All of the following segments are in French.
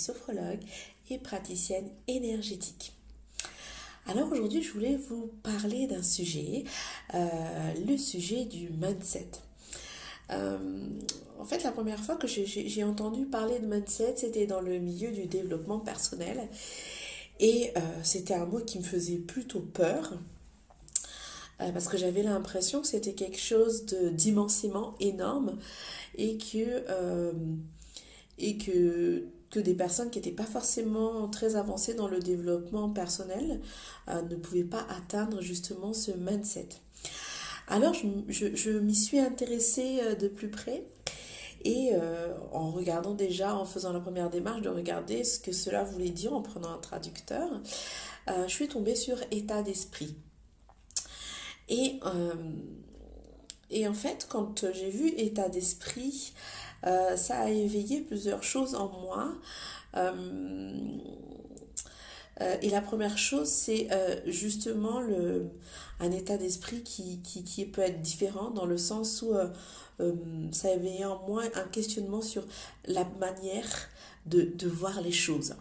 sophrologue et praticienne énergétique. Alors aujourd'hui, je voulais vous parler d'un sujet, le sujet du mindset. En fait, la première fois que j'ai entendu parler de mindset, c'était dans le milieu du développement personnel. Et c'était un mot qui me faisait plutôt peur, parce que j'avais l'impression que c'était quelque chose d'immensément énorme et que des personnes qui n'étaient pas forcément très avancées dans le développement personnel ne pouvaient pas atteindre justement ce mindset. Alors je m'y suis intéressée de plus près et en regardant déjà, en faisant la première démarche de regarder ce que cela voulait dire en prenant un traducteur, je suis tombée sur état d'esprit. Et, euh, et en fait, quand j'ai vu état d'esprit, ça a éveillé plusieurs choses en moi. Euh, et la première chose, c'est justement un état d'esprit qui peut être différent dans le sens où ça a éveillé en moi un questionnement sur la manière de voir les choses.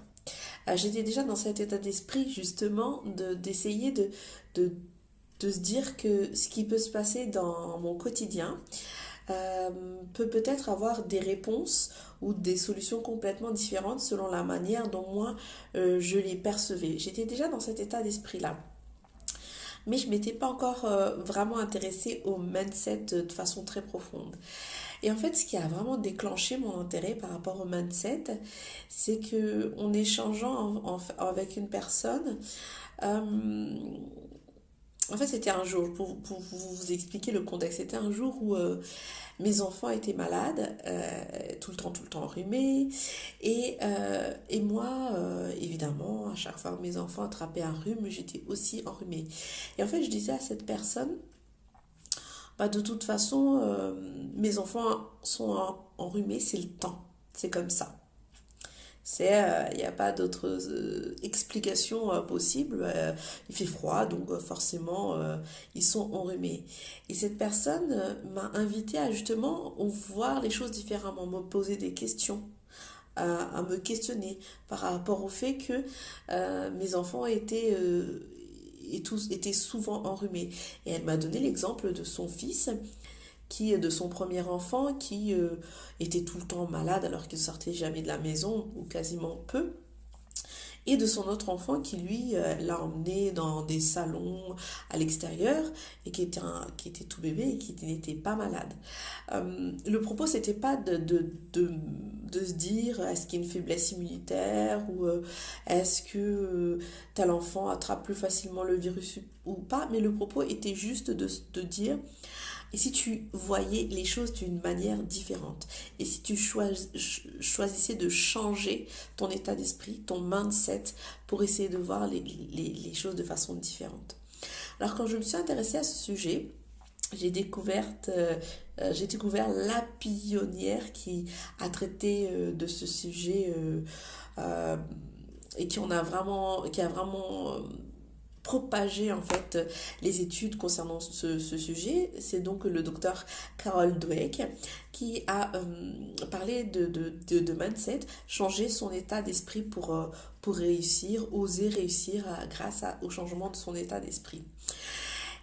J'étais déjà dans cet état d'esprit justement d'essayer de, de se dire que ce qui peut se passer dans mon quotidien euh, peut peut-être avoir des réponses ou des solutions complètement différentes selon la manière dont moi je les percevais. J'étais déjà dans cet état d'esprit-là. Mais je ne m'étais pas encore vraiment intéressée au mindset de façon très profonde. Et en fait, ce qui a vraiment déclenché mon intérêt par rapport au mindset, c'est que en échangeant avec une personne, euh, en fait, c'était un jour, pour vous expliquer le contexte, c'était un jour où mes enfants étaient malades, tout le temps enrhumés, et moi, évidemment, à chaque fois que mes enfants attrapaient un rhume, j'étais aussi enrhumée. Et en fait, je disais à cette personne, bah, de toute façon, mes enfants sont enrhumés, c'est le temps, c'est comme ça. Il n'y a pas d'autres explications possibles. Il fait froid, donc forcément, ils sont enrhumés. Et cette personne m'a invité à justement voir les choses différemment, me poser des questions, à me questionner par rapport au fait que mes enfants et tous étaient souvent enrhumés. Et elle m'a donné l'exemple de son fils de son premier enfant qui était tout le temps malade alors qu'il sortait jamais de la maison ou quasiment peu, et de son autre enfant qui lui l'a emmené dans des salons à l'extérieur et qui était tout bébé et qui n'était pas malade. Le propos c'était pas de se dire est-ce qu'il y a une faiblesse immunitaire ou est-ce que tel enfant attrape plus facilement le virus ou pas, mais le propos était juste de dire et si tu voyais les choses d'une manière différente, et si tu choisissais de changer ton état d'esprit, ton mindset, pour essayer de voir les choses de façon différente. Alors quand je me suis intéressée à ce sujet, j'ai découvert la pionnière qui a traité de ce sujet euh, et qui a vraiment propager en fait les études concernant ce sujet. C'est donc le docteur Carol Dweck qui a parlé de mindset, changer son état d'esprit pour réussir, oser réussir au changement de son état d'esprit.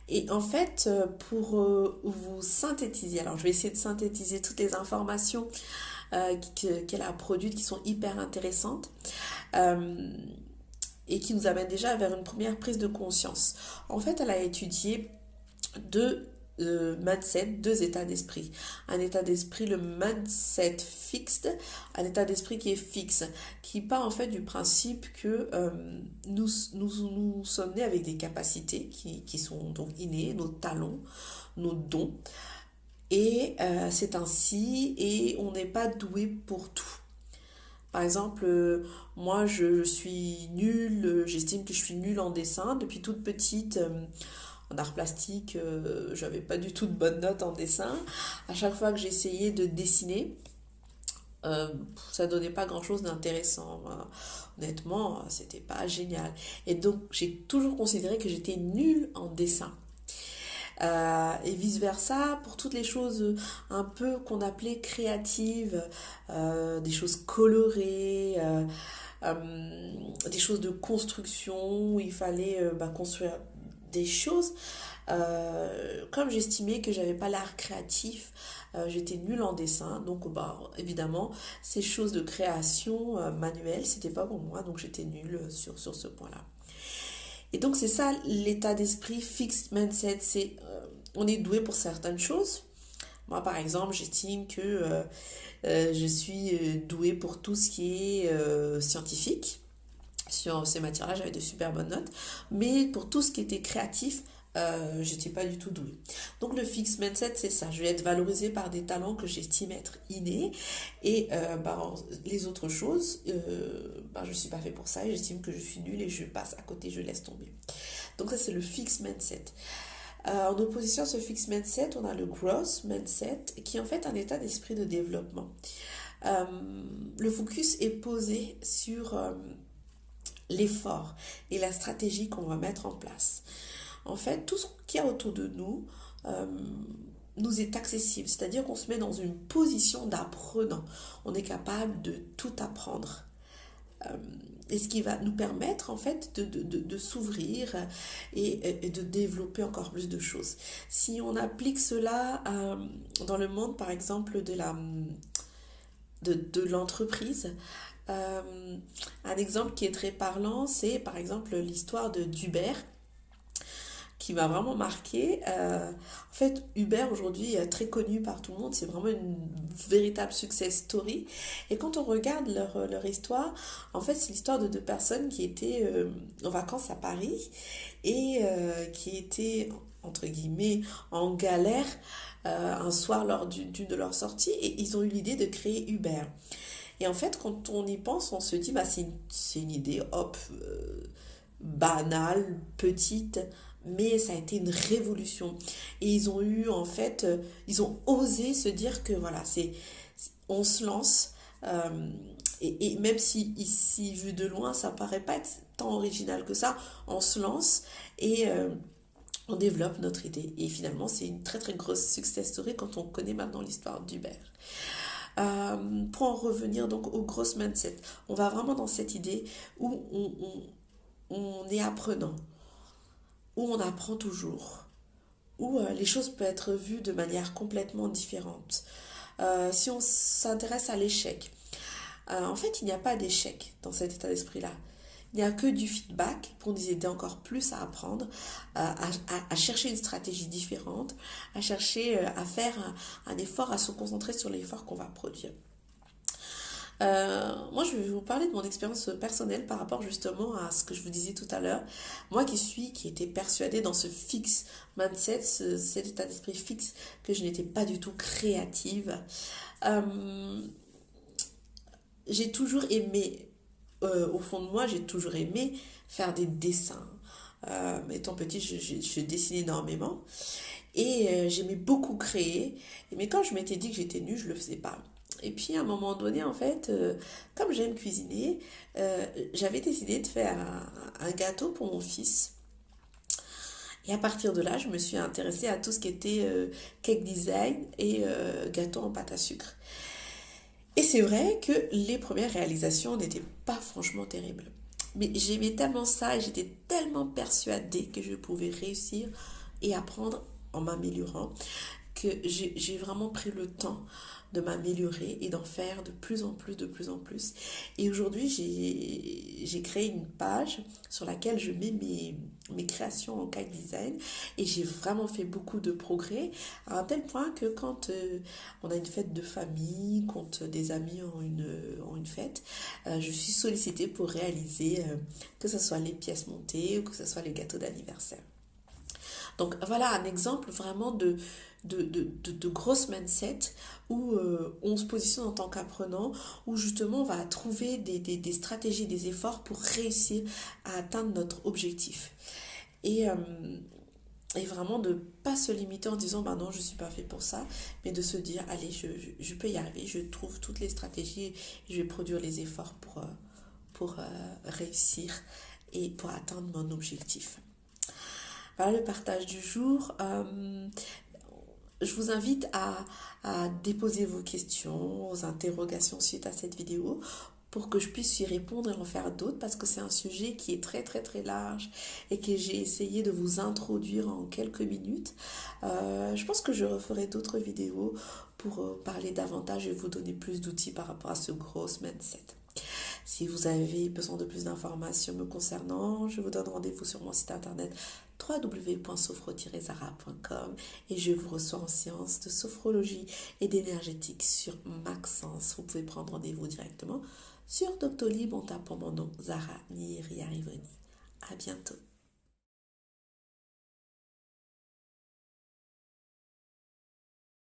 Et en fait, pour vous synthétiser, alors je vais essayer de synthétiser toutes les informations qu'elle a produites qui sont hyper intéressantes. Euh, et qui nous amène déjà vers une première prise de conscience. En fait, elle a étudié deux mindset, deux états d'esprit. Un état d'esprit, le mindset fixed, un état d'esprit qui est fixe, qui part en fait du principe que nous sommes nés avec des capacités qui sont donc innées, nos talents, nos dons, et c'est ainsi, et on n'est pas doué pour tout. Par exemple, moi je suis nulle, j'estime que je suis nulle en dessin. Depuis toute petite, en art plastique, j'avais pas du tout de bonnes notes en dessin. À chaque fois que j'essayais de dessiner, euh, ça donnait pas grand-chose d'intéressant. Voilà. Honnêtement, c'était pas génial. Et donc j'ai toujours considéré que j'étais nulle en dessin. Et vice-versa, pour toutes les choses un peu qu'on appelait créatives, des choses colorées, des choses de construction où il fallait construire des choses. Comme j'estimais que j'avais pas l'art créatif, j'étais nulle en dessin, donc évidemment ces choses de création manuelle c'était pas pour moi, donc j'étais nulle sur ce point-là. Et donc c'est ça l'état d'esprit fixed mindset, c'est on est doué pour certaines choses. Moi par exemple j'estime que je suis douée pour tout ce qui est scientifique. Sur ces matières-là, j'avais de super bonnes notes. Mais pour tout ce qui était créatif, j'étais pas du tout douée. Donc le fixed mindset, c'est ça. Je vais être valorisée par des talents que j'estime être innés. Et les autres choses, je suis pas fait pour ça et j'estime que je suis nulle et je passe à côté, je laisse tomber. Donc ça, c'est le fixed mindset. En opposition à ce fixed mindset, on a le growth mindset, qui est en fait un état d'esprit de développement. Euh, le focus est posé sur l'effort et la stratégie qu'on va mettre en place. En fait, tout ce qu'il y a autour de nous nous est accessible, c'est-à-dire qu'on se met dans une position d'apprenant. On est capable de tout apprendre. Et ce qui va nous permettre en fait de s'ouvrir et de développer encore plus de choses. Si on applique cela dans le monde par exemple de l'entreprise, un exemple qui est très parlant, c'est par exemple l'histoire d'Uber qui m'a vraiment marqué. En fait, Uber aujourd'hui est très connu par tout le monde, c'est vraiment une véritable success story. Et quand on regarde leur histoire, en fait, c'est l'histoire de deux personnes qui étaient en vacances à Paris et qui étaient, entre guillemets, en galère un soir lors d'une de leurs sorties et ils ont eu l'idée de créer Uber. Et en fait, quand on y pense, on se dit, c'est une idée, hop, banale, petite, mais ça a été une révolution. Et ils ont eu, en fait, ils ont osé se dire que voilà, on se lance. Et même si ici, vu de loin, ça paraît pas être tant original que ça, on se lance et on développe notre idée. Et finalement, c'est une très très grosse success story quand on connaît maintenant l'histoire d'Uber. Pour en revenir donc au growth mindset, on va vraiment dans cette idée où on est apprenant, où on apprend toujours, où les choses peuvent être vues de manière complètement différente. Si on s'intéresse à l'échec, en fait, il n'y a pas d'échec dans cet état d'esprit-là. Il n'y a que du feedback pour nous aider encore plus à apprendre, à chercher une stratégie différente, à chercher à faire un effort, à se concentrer sur l'effort qu'on va produire. Moi, je vais vous parler de mon expérience personnelle par rapport justement à ce que je vous disais tout à l'heure. Moi qui étais persuadée dans ce fixe mindset, cet état d'esprit fixe, que je n'étais pas du tout créative. J'ai toujours aimé, au fond de moi, j'ai toujours aimé faire des dessins. Étant petite, je dessinais énormément et j'aimais beaucoup créer. Mais quand je m'étais dit que j'étais nulle, je le faisais pas. Et puis à un moment donné, en fait, comme j'aime cuisiner, j'avais décidé de faire un gâteau pour mon fils. Et à partir de là, je me suis intéressée à tout ce qui était cake design et gâteau en pâte à sucre. Et c'est vrai que les premières réalisations n'étaient pas franchement terribles. Mais j'aimais tellement ça et j'étais tellement persuadée que je pouvais réussir et apprendre en m'améliorant que j'ai vraiment pris le temps de m'améliorer et d'en faire de plus en plus, de plus en plus. Et aujourd'hui, j'ai créé une page sur laquelle je mets mes créations en cake design et j'ai vraiment fait beaucoup de progrès à un tel point que quand on a une fête de famille, quand des amis ont une fête, je suis sollicitée pour réaliser que ce soit les pièces montées ou que ce soit les gâteaux d'anniversaire. Donc voilà un exemple vraiment de grosse mindset où on se positionne en tant qu'apprenant, où justement on va trouver des stratégies, des efforts pour réussir à atteindre notre objectif. Et, euh, et vraiment de ne pas se limiter en disant bah non je ne suis pas fait pour ça, mais de se dire allez je peux y arriver, je trouve toutes les stratégies et je vais produire les efforts pour réussir et pour atteindre mon objectif. Voilà le partage du jour. Je vous invite à déposer vos questions, vos interrogations suite à cette vidéo pour que je puisse y répondre et en faire d'autres parce que c'est un sujet qui est très très très large et que j'ai essayé de vous introduire en quelques minutes. Je pense que je referai d'autres vidéos pour parler davantage et vous donner plus d'outils par rapport à ce gros mindset. Si vous avez besoin de plus d'informations me concernant, je vous donne rendez-vous sur mon site internet www.sophro-zara.com et je vous reçois en séance de sophrologie et d'énergétique sur Maxence. Vous pouvez prendre rendez-vous directement sur Doctolib en tapant mon nom Zara Niriarivoni. À bientôt.